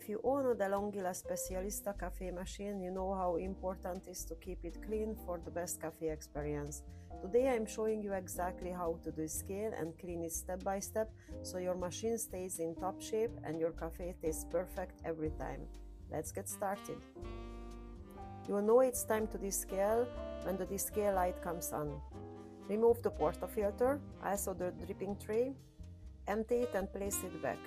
If you own a De'Longhi La Specialista cafe machine, you know how important it is to keep it clean for the best cafe experience. Today I'm showing you exactly how to descale and clean it step by step so your machine stays in top shape and your cafe tastes perfect every time. Let's get started. You will know it's time to descale when the descale light comes on. Remove the portafilter, also the dripping tray, empty it and place it back.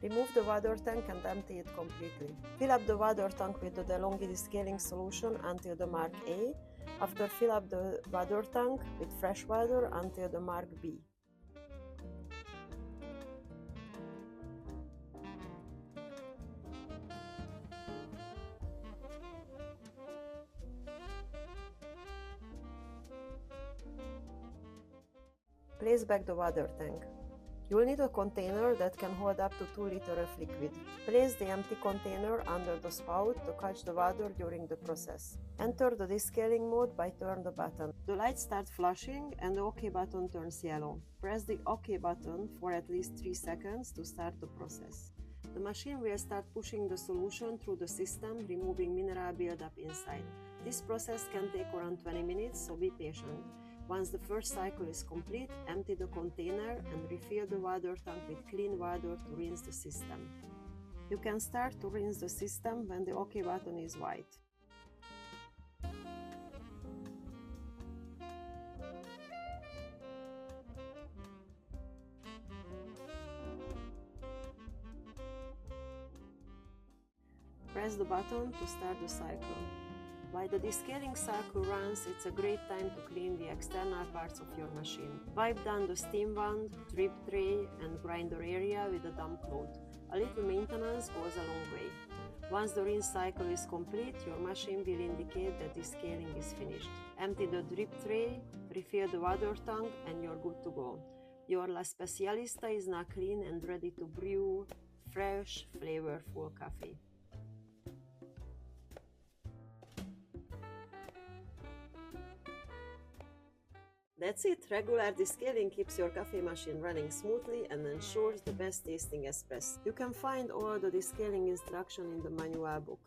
Remove the water tank and empty it completely. Fill up the water tank with the De'Longhi descaling solution until the mark A. After, fill up the water tank with fresh water until the mark B. Place back the water tank. You will need a container that can hold up to 2 liters of liquid. Place the empty container under the spout to catch the water during the process. Enter the descaling mode by turning the button. The lights start flashing and the OK button turns yellow. Press the OK button for at least 3 seconds to start the process. The machine will start pushing the solution through the system, removing mineral buildup inside. This process can take around 20 minutes, so be patient. Once the first cycle is complete, empty the container and refill the water tank with clean water to rinse the system. You can start to rinse the system when the OK button is white. Press the button to start the cycle. While the descaling cycle runs, it's a great time to clean the external parts of your machine. Wipe down the steam wand, drip tray and grinder area with a damp cloth. A little maintenance goes a long way. Once the rinse cycle is complete, your machine will indicate that descaling is finished. Empty the drip tray, refill the water tank and you're good to go. Your La Specialista is now clean and ready to brew fresh, flavorful coffee. That's it! Regular descaling keeps your coffee machine running smoothly and ensures the best tasting espresso. You can find all the descaling instructions in the manual book.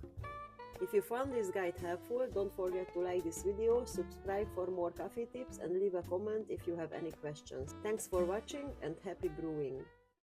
If you found this guide helpful, don't forget to like this video, subscribe for more coffee tips and leave a comment if you have any questions. Thanks for watching and happy brewing!